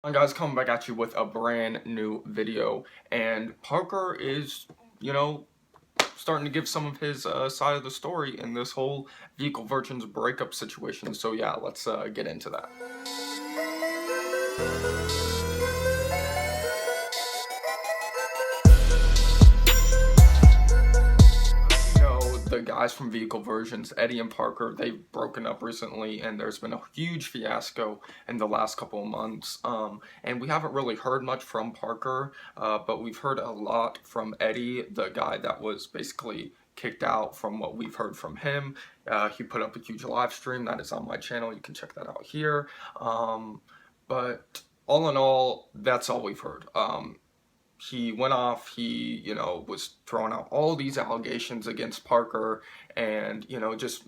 Hi guys, coming back at you with a brand new video, and Parker is, you know, starting to give some of his side of the story in this whole vehicle virgins breakup situation. So yeah, let's get into that. The guys from Vehicle Versions, Eddie and Parker, they've broken up recently, and there's been a huge fiasco in the last couple of months. And we haven't really heard much from Parker, but we've heard a lot from Eddie, the guy that was basically kicked out. From what we've heard from him, he put up a huge live stream that is on my channel. You can check that out here. But all in all, that's all we've heard. He went off, he, was throwing out all these allegations against Parker and, just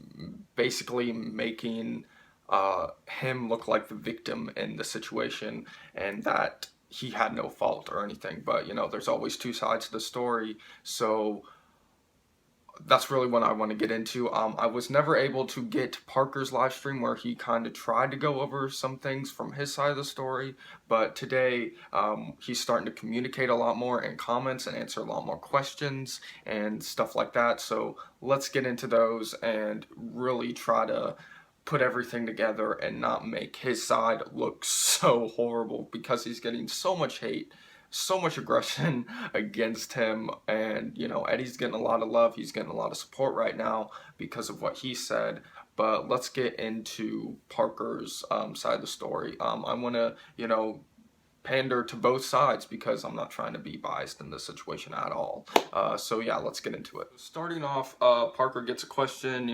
basically making him look like the victim in the situation and that he had no fault or anything. But, there's always two sides to the story. So that's really what I want to get into. I was never able to get Parker's live stream where he kind of tried to go over some things from his side of the story, but today he's starting to communicate a lot more in comments and answer a lot more questions and stuff like that. So let's get into those and really try to put everything together and not make his side look so horrible, because he's getting so much hate, so much aggression against him. And Eddie's getting a lot of love, he's getting a lot of support right now because of what he said. But let's get into Parker's side of the story. I want to pander to both sides because I'm not trying to be biased in this situation at all. So yeah, let's get into it. Starting off, Parker gets a question.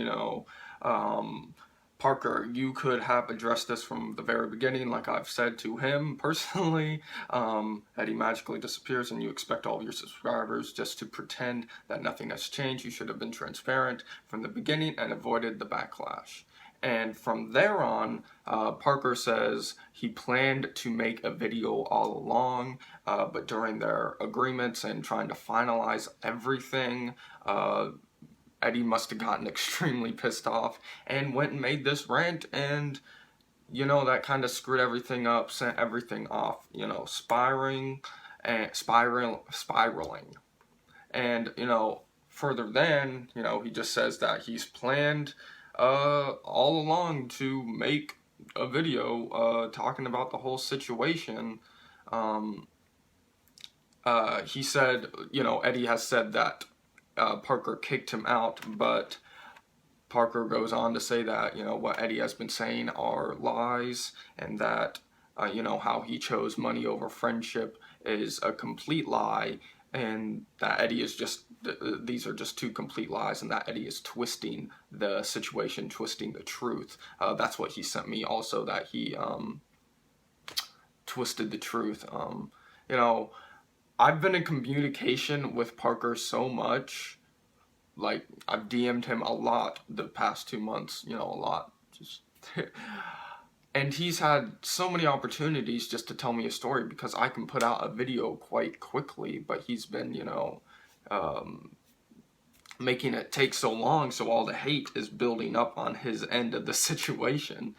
Parker, you could have addressed this from the very beginning, like I've said to him personally, that he magically disappears and you expect all of your subscribers just to pretend that nothing has changed. You should have been transparent from the beginning and avoided the backlash. And from there on, Parker says he planned to make a video all along, but during their agreements and trying to finalize everything, Eddie must have gotten extremely pissed off and went and made this rant, and that kind of screwed everything up, sent everything off, spiraling. And further then, he just says that he's planned all along to make a video talking about the whole situation. He said, Eddie has said that Parker kicked him out, but Parker goes on to say that, what Eddie has been saying are lies, and that, how he chose money over friendship is a complete lie, and that Eddie is just, these are just two complete lies, and that Eddie is twisting the situation, twisting the truth. That's what he sent me also, that he twisted the truth. I've been in communication with Parker so much. Like, I've DM'd him a lot the past 2 months, a lot. Just and he's had so many opportunities just to tell me a story, because I can put out a video quite quickly, but he's been, making it take so long, so all the hate is building up on his end of the situation.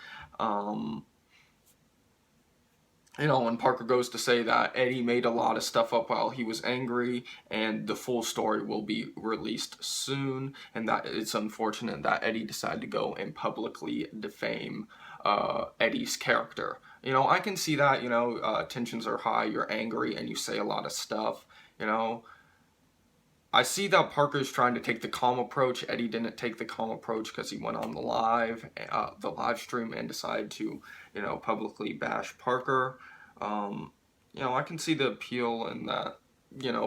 When Parker goes to say that Eddie made a lot of stuff up while he was angry, and the full story will be released soon, and that it's unfortunate that Eddie decided to go and publicly defame Eddie's character. I can see that, tensions are high, you're angry, and you say a lot of stuff, I see that Parker's trying to take the calm approach. Eddie didn't take the calm approach because he went on the live stream and decided to, publicly bash Parker. I can see the appeal in that,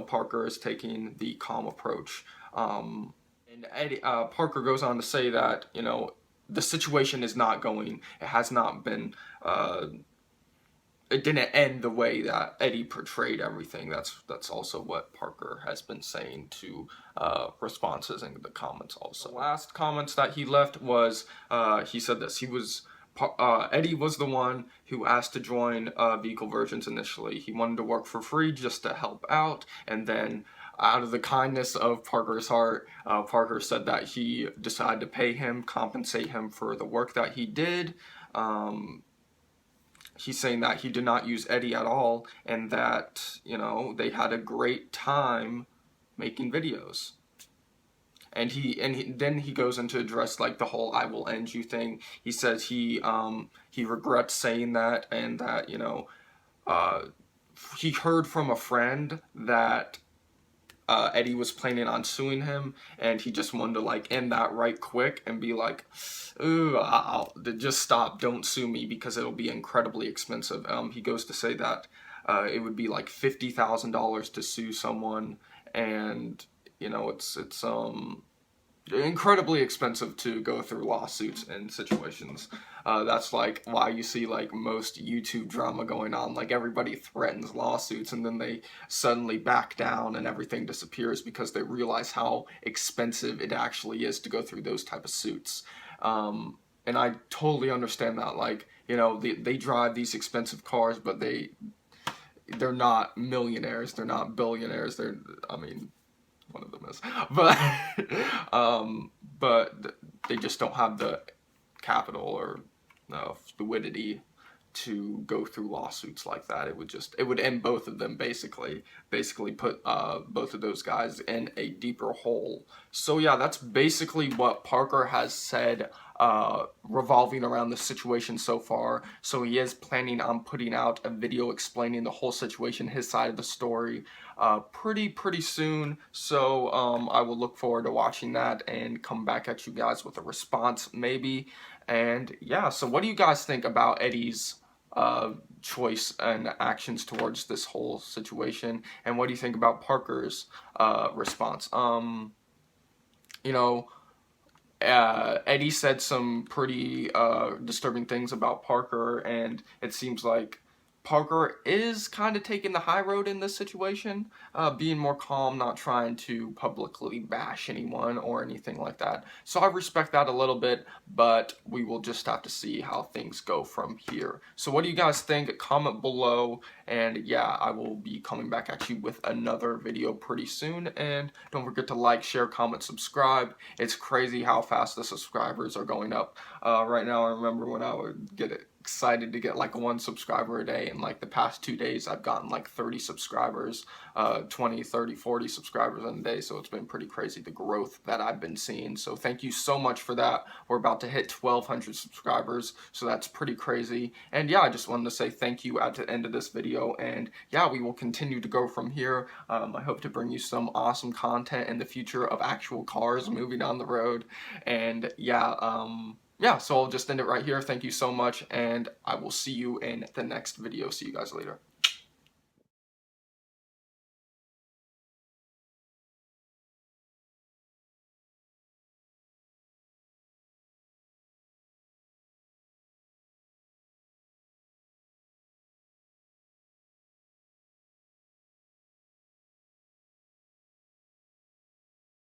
Parker is taking the calm approach. And Parker goes on to say that, the situation is not going, it has not been, it didn't end the way that Eddie portrayed everything. That's also what Parker has been saying to responses in the comments also. The last comments that he left was, he said this, Eddie was the one who asked to join Vehicle Virgins initially. He wanted to work for free just to help out, and then out of the kindness of Parker's heart, Parker said that he decided to pay him, compensate him for the work that he did. he's saying that he did not use Eddie at all, and that, you know, they had a great time making videos. Then he goes into address like the whole "I will end you" thing. He says he regrets saying that, and that, you know, uh, he heard from a friend that Eddie was planning on suing him, and he just wanted to like end that right quick and be like, "Ooh, just stop, don't sue me because it'll be incredibly expensive." He goes to say that it would be like $50,000 to sue someone, and you know it's incredibly expensive to go through lawsuits and situations. That's like why you see like most YouTube drama going on. Like everybody threatens lawsuits and then they suddenly back down and everything disappears because they realize how expensive it actually is to go through those type of suits. And I totally understand that. Like, you know, they drive these expensive cars, but they're not millionaires. They're not billionaires. I mean, one of them is, but but they just don't have the capital or fluidity to go through lawsuits like that. It would end both of them basically put both of those guys in a deeper hole. So yeah, that's basically what Parker has said revolving around the situation so far. So he is planning on putting out a video explaining the whole situation, his side of the story, pretty soon. So I will look forward to watching that and come back at you guys with a response maybe. And yeah, so what do you guys think about Eddie's choice and actions towards this whole situation? And what do you think about Parker's response? You know, Eddie said some pretty disturbing things about Parker, and it seems like Parker is kind of taking the high road in this situation, being more calm, not trying to publicly bash anyone or anything like that. So I respect that a little bit, but we will just have to see how things go from here. So what do you guys think? Comment below, and yeah, I will be coming back at you with another video pretty soon. And don't forget to like, share, comment, subscribe. It's crazy how fast the subscribers are going up. Right now, I remember when I would get excited to get like 1 subscriber a day, and like the past 2 days I've gotten like 30 subscribers, 20, 30, 40 subscribers in a day. So it's been pretty crazy, the growth that I've been seeing. So thank you so much for that. We're about to hit 1,200 subscribers, so that's pretty crazy. And yeah, I just wanted to say thank you at the end of this video, and yeah, we will continue to go from here. I hope to bring you some awesome content in the future of actual cars moving down the road. And yeah, so I'll just end it right here. Thank you so much, and I will see you in the next video. See you guys later.